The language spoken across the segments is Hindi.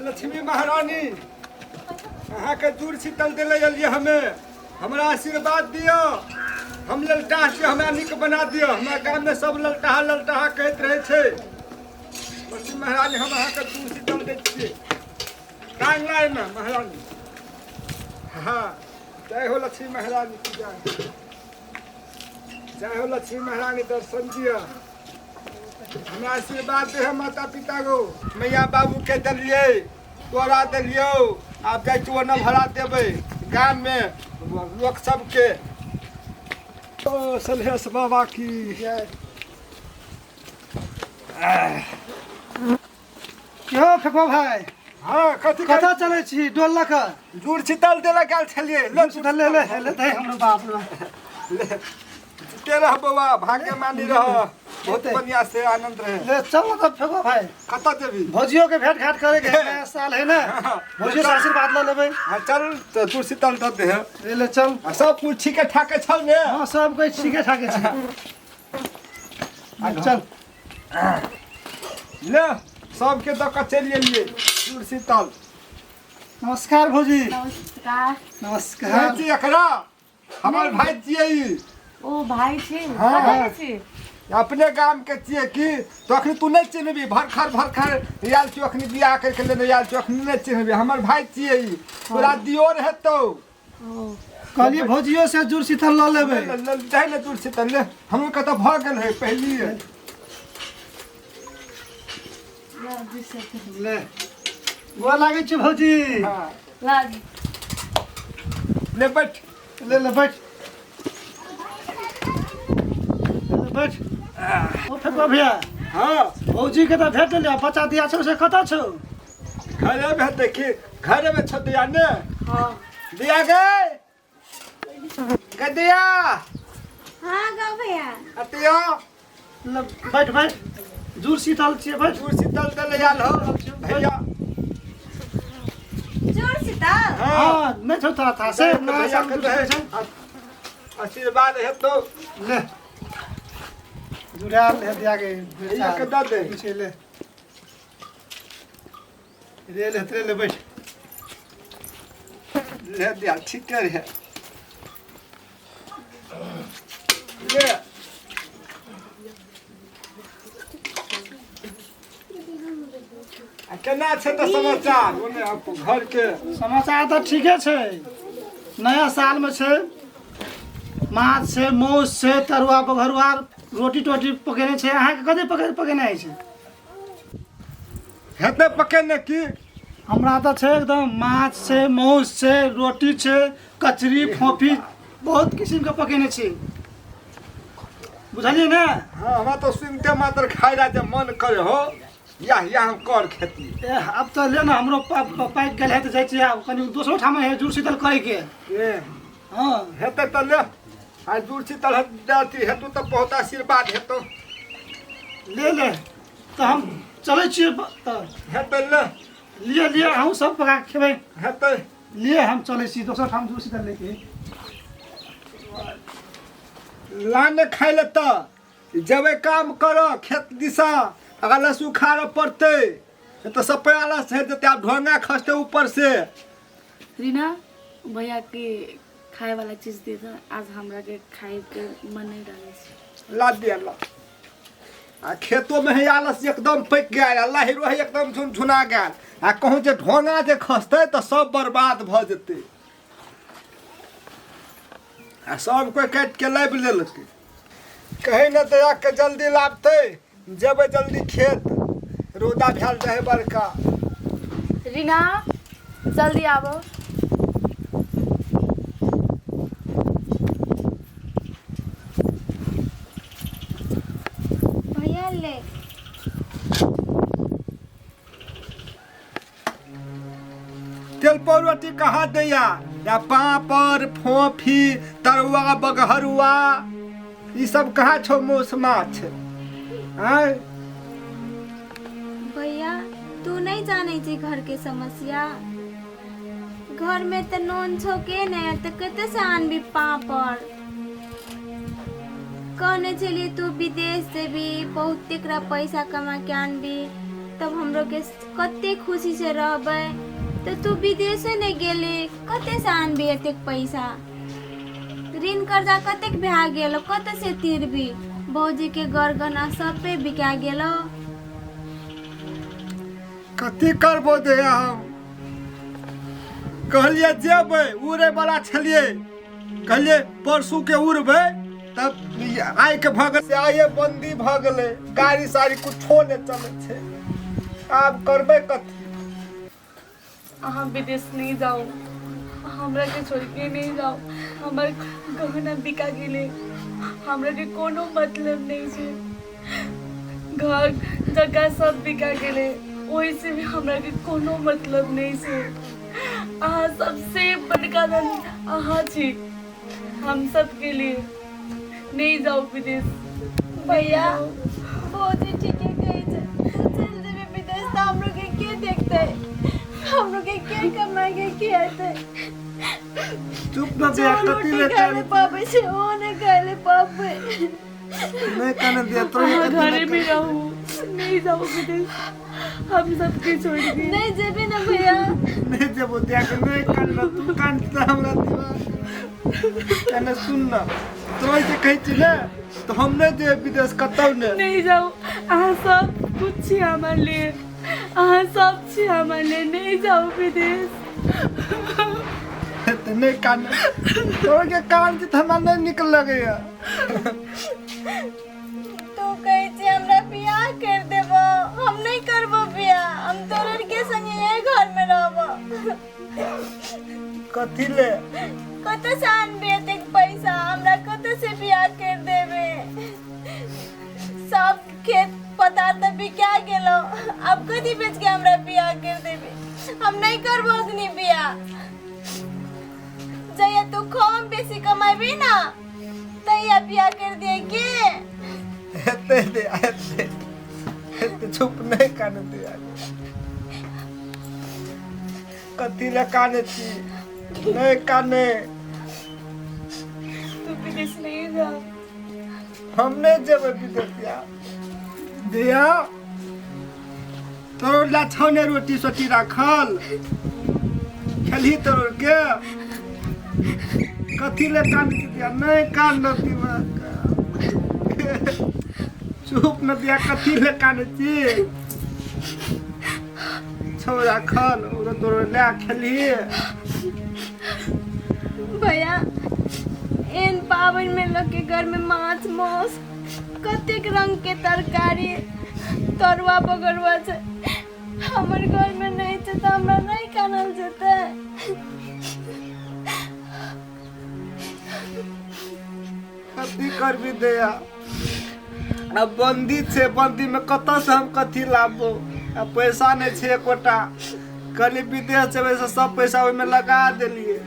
लक्ष्मी महारानी अहाँ के दूर शीतल दिले एलिए हमें हमरा आशीर्वाद दियो। हम ललटा से हमरा निक बना दियो। हमरा गांव में सब ललटा ललटा कहत रहे छे। लक्ष्मी महारानी हम अहाँ के दूर शीतल दे छिए। कान लाए ना महारानी। हाँ जय हो लक्ष्मी महारानी की जय। जय हो लक्ष्मी महारानी दर्शन दिया। हमरा आशीर्वाद दे माता पिता को मैया बाबू के दिलिए तोरा दिलियो। आप जाए चुआ न भरा देवे गांव में लोग सबके। तो सलहेश बाबा की जय। क्यों फेको भाई? हाँ कथी कथा चले छी डोल लख जुड़ शीतल देला गेल छलिए। ले ले दे हमरो बाप रे। तेरा बाबा भाग्य मानी रह। बहुत बढ़िया से आनंद रहे। ले चलो तब फेको भाई। कता देवी भौजियों के भेंट घाट करे के नया साल है ना। भौजियों से आशीर्वाद ले लेबै। हां चल तो जुड़ शीतल दे दे। ले चल सब कुछ ठीक ठाक छल ने। हां सब कोई ठीके ठाके छै। चल ले सबके दऽ कऽ चलि एलिए जुड़ शीतल। नमस्कार भौजी। नमस्कार। नमस्कार। जी एकरा हमर भाई छियै ई। ओ भाई छी। हाँ, कतऽ हाँ। के छी? अपने गाम के छियै की तो अखनी तू नहीं चिन्हबी। भरखर याल छी अखनी बियाह करके लेने याल छी अखनी नहीं चिन्हबी। हमर भाई छियै ई तोरा दियोर हेतौ। ओ कहलिए भौजियों से जुड़ शीतल ल लेबै। जाय ने जुड़ शीतल ले हम कतऽ भ गेल है पहली ले गोर लागै छै भौजी। हाँ लाग ले बैठ। ले ले बैठ। ले बैठ। ओ फेको भैया हाँ भौजी के तो भेट लिया। बच्चा दिया छौ से कतऽ छौ? घरे में देखी घरे में छ दिया ने। हां दिया गए दिया हां गा भैया। अतिया ले बैठ बैठ। जुड़ शीतल छियै बैठ। जुड़ शीतल दे याल हो भैया। जोर से ता हां नहीं छौ तोरा था से नया भैया साल के में दे। आशीर्वाद हेतौ। ले जुड़ाल है दिया के भैया के दे दे। पीछे ले ले ले बैठ। ले दिया ठीक है। ले केना छै तऽ समाचार ओने घर के? समाचार तो ठीके छै। नया साल में छै माछ छै मौस छै तरुआ बघरुआ रोटी टोटी पकेने छै। अहाँ के कथी पकेने छै? हेतै पकेने की? हमरा तो छै एकदम माछ छै मौस छै रोटी छै कचरी फोफी बहुत किस्म के पकेने छै। बुझलिए ना? हाँ हमरा तो सुनते मात्र खाए रहा जब मन करे हो या हम कर खेती। ए अब तो ले ना हमरो पाइक गेल है तो जाइ छी आब कनी दोसरो ठाम है जुड़ शीतल करे के। ए हां हेतै तऽ ले आ जुड़ शीतल दाती हेतु तऽ बहुत आशीर्वाद हेतौ। ले ले तो हम चले छी तो हेतै ले लिए लिए हम सब पका के खेबै। हेतै लिए हम चले छी दोसर ठाम जुड़ शीतल लेके। लाने खाए ले तऽ जेबै काम करऽ खेत दिशा अगला सुखाड़ पड़तै तो सब प्याला से देते। आप ढोंगा खसते ऊपर से। रीना भैया के खाए वाला चीज दे दे। आज हमरा के खाए के मन नहीं रहे छै। ला दिया ला आ खेतों में है आलस एकदम पक गया। अल्लाह ही रोह एकदम झुनझुना गया। आ कहूँ जे ढोंगा जे खसते तो सब बर्बाद भ जेते। आ सब कोई काट के लाइब लेलकै। कहीं न दया के जल्दी लाबते जेबै जल्दी खेत रौदा भेल रहे बड़का। रीना जल्दी आबो। भैया ले तेल पर रोटी कहाँ दैया या पापड़ फोफी तरुआ बघरुआ ई सब कहाँ छौ मौस माछ? आय भैया तू नहीं जाने छी घर के समस्या। घर में तो नॉन छो के नहीं तो कते से आनबी पापड़। कहने चलिए तू विदेश से भी बहुत तेकरा पैसा कमा के आनबी तब हमरो के कते खुशी से रहबै। तो तू विदेशे नहीं गेले, कते से आनबी एतेक पैसा? ऋण कर्जा कतेक भा गेलो, कते से तीरबी? भौजी के गरगना सब पे बिका गेलो। कथी करबो दे हम? कहलिए जेबै, उड़े वाला छलिए, कहलिए परसू के उड़बै, तब आइ के भगल से आइए बंदी भ गेलै, गाड़ी साड़ी कुछो नहीं चलै छै। आब करबै कथी? अहाँ विदेश नहीं जाओ, हमरा के छोड़ के नहीं जाओ। हमर गहना बिका गेले, हमरा के कोनो मतलब नहीं छे। घर जगह सब बिका गेले, ओहि से भी हमरा के कोनो मतलब नहीं छे। अहाँ सबसे बड़का धन अहाँ छी हम सब के लिए। नहीं जाओ विदेश भैया। भौजी ठीक है कहे छै, चल जेबे विदेश त हमरो के देखते, हमरो के कमाए के हेतै? चुप न दे, कथी ले खाले पापे से ओ ने खाले पापे। नहीं कहने दिया तो अहाँ घरे में रहू, नहीं जाओ विदेश हम सबके छोड़ के। नहीं जेबे ना भैया। नहीं जेबो दिया के नहीं कान तू कान त हमरा दिमाग कने सुन न, तोय जे कहै छी ने तो हम नहीं जे विदेश कतौ नहीं जाओ। अहाँ सब कुछ छी हमार लिए, अहाँ सब छी हमार लिए। नहीं जाओ विदेश। तो नहीं कान तोय के कान जे हमरा नहीं निकल लगैया। तू कहे छी हमरा बियाह कर देबो, हम नहीं करबो बियाह, हम तोरर के संगे यही घर में रहबो। कथी ले? कते से आनबे एतेक पैसा? हमरा कते से बियाह कर देबे? सब खेत पता त बिका गेलो, अब कथी बेच के हमरा बियाह कर देबे? हम नहीं करबो अखनी बियाह। जया तू कम बेसी कमाबी ना तैया बियाह कर दे के। हेते दे हेते चुप नहीं कान दिया। कथी ले काने छी? नहीं काने। तू विदेश नहीं जा। हम नहीं जेबै विदेशिया। दिया तोर ला छौने रोटी सोटी राखल, खेलही तोर के। कथी ले कान दिया? नहीं कान दिमाग। चुप न दिया, कथी ले कान छी? छोरा खल और तोर ले खेलही। भैया एन पावन में लोग के घर में माछ मांस कतेक रंग के तरकारी तरुआ बगरुआ छै, हमर घर में नहीं छै त हमरा नहीं खानल जेतै। कथी करबी दया? अब बंदी छे, बंदी में कतऽ से हम कथी लाबो? अब पैसा नहीं छे एकोटा। कल विदेश जेबै से सब पैसा ओहिमे लगा देलिए।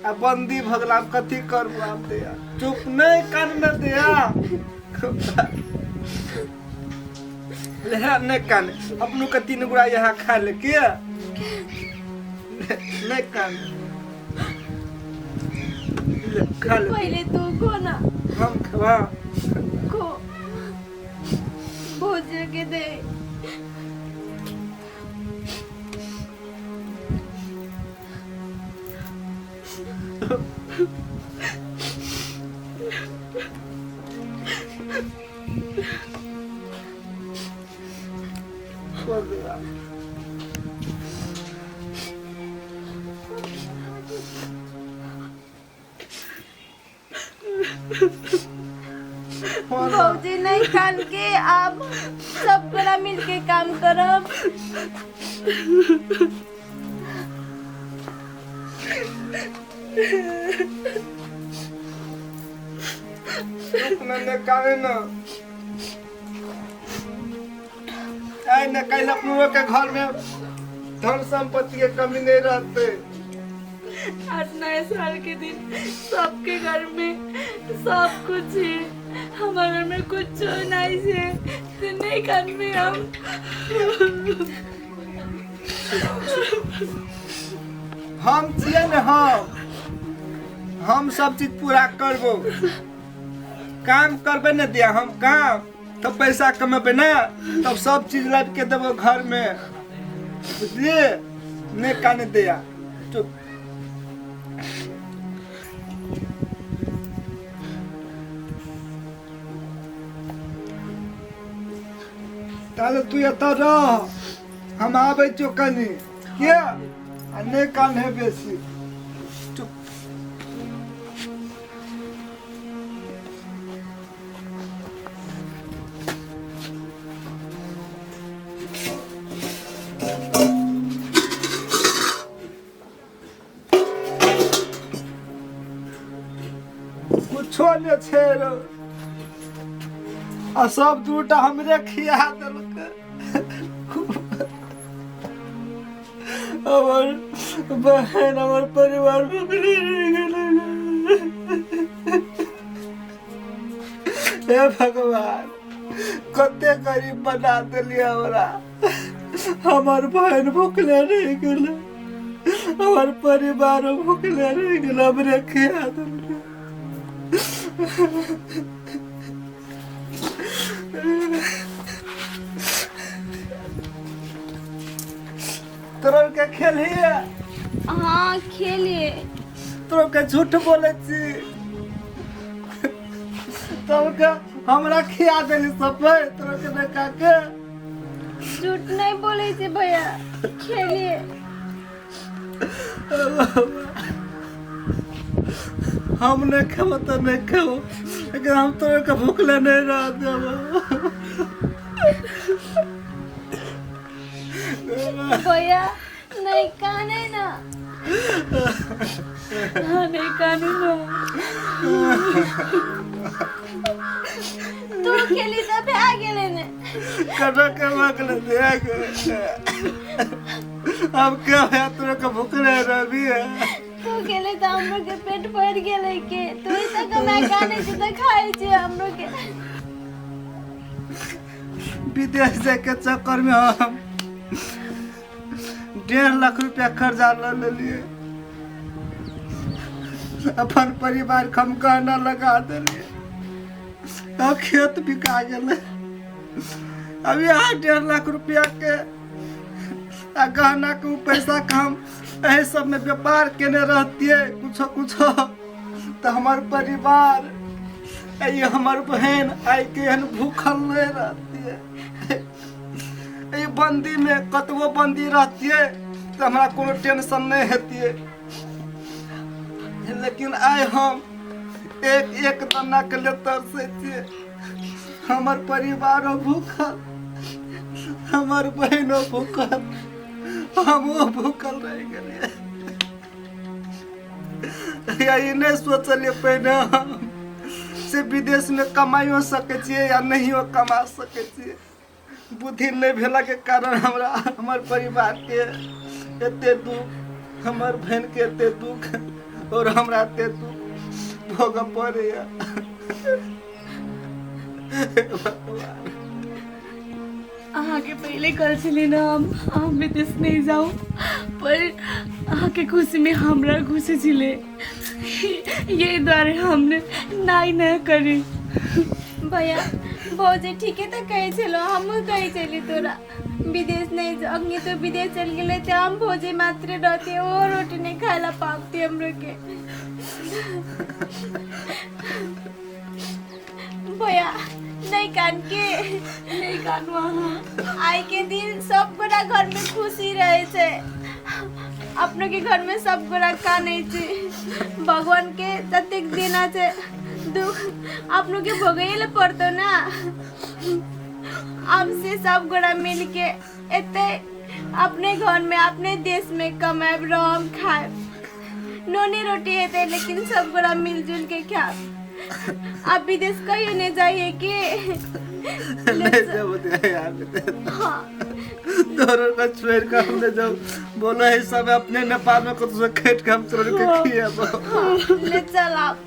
अब बंदी भगला, अब कथी करबो? आब दया चुप नहीं कान में दया। ले नहीं कान, अपनों के 3 गुड़ा यहाँ खा ले के। नहीं कान ले खा ले। पहले तू खो ना। हम खवा खो भोज के दे। छोड़ दिया। भौजी नहीं खान के अब सब बड़ा मिल के काम करब। न काहे न आइ न काल्हि अपनों के घर में धन संपत्ति के कमी नहीं रहते। आज नए साल के दिन सबके घर में सब कुछ है, हमारे घर में कुछ नहीं है। तो नहीं घर में हम छिए न, हम सब चीज पूरा करबो। काम करबे न दिया हम काम। तब पैसा कमेबे ना, तब सब चीज लाद के देबो घर में, बुझलिए? नहीं काने दिया चुप। ताले तू एतऽ रह, हम आबै छौ कनी के, आ नहीं काने बेसी चुप। कुछो नहीं छेड़, आ सब दूटा हमरे खिया देलकै। हमर बहन हमर परिवार बिगड़ी गेलै। हे भगवान, कते गरीब बना देलिए हमरा। हमर बहन भूखले रह गेलै, हमर परिवार भूखले रह गेलै, हमरे खिया देलकै। तोरा के खेलिए? हाँ खेलिए। तोरा के झूठ बोले छी, तोरा के हमरा खिया देली सब, तोरा के देखा के झूठ नहीं बोले थे भैया, खेलिए। हम नहीं खेबो तो नहीं खेबो, लेकिन हम तोरा के भूखले नहीं रह देबो। भैया नहीं काने ना, हाँ नहीं कानू ना। तू खेली तो भाग गेले ने। कना के भूखले देख, अब क्या है तोरा के भूखले रहबी है? तू खेले तो हम लोग के पेट भर गेले के, तू ही तो कमा काने से तो खाई छे हम लोग के। विदेश जाए के चक्कर में हम 1.5 लाख रुपया कर्जा ले लिए, अपन परिवार कम गहना लगा दिलिए, अब खेत बिका गेले। अभी 1.5 लाख रुपया के गहना के पैसा के हम एही सब में व्यापार केने रहतिए कुछो कुछो, तो हमार परिवार ये हमार बहन आई के हन भूखल नहीं रहती है। ये बंदी में कतवो बंदी रहती है तो हमारा कोनो टेंशन नहीं होती है, लेकिन आए हम एक एक दाना के लिए तरसे छिए। हमार परिवार भूखल, हमार बहनों भूखल, हमो भूखल रह गए। ये नहीं सोचलिए पहले हम से विदेश में कमाइयो सके छिए या नहीं कमा सके छिए। बुद्धि नहीं भेला के कारण हमरा हमार परिवार के एते दुख, हमार बहन के एते दुख और हमरा एते दुख भोग पड़े। अहाँ के पहले कल चले ना हम विदेश नहीं जाऊँ, पर अहाँ के खुशी में हमरा खुशी छिले, ये द्वारे हमने नाई न करी। भैया भौजी ठीके तो कहे चलो, हम कहे चली तोरा विदेश नहीं जा, अग्नि तो विदेश चल गए थे, हम भौजी मात्र रहते और रोटी नहीं खाला पाती हम लोग के। भैया नहीं कान के, नहीं कानू अहाँ। आई के दिन सब गोरा घर में खुशी रहे थे, अपनों के घर में सब गोरा काने थे। भगवान के ततेक देना थे दुख अपनों के भोगेले पड़तो ना। हमसे सब गोरा मिल के एते अपने घर में अपने देश में कमाए रम खाए, नोनी रोटी है लेकिन सब गोरा मिलजुल के खाए। अब विदेश कहीं नहीं जाइए कि नहीं जाओ यार। हाँ तोरो का छोड़ कर हमने जब बोला है सब अपने नेपाल में कुछ खेत के हम छोड़ के किए। ले चल आप।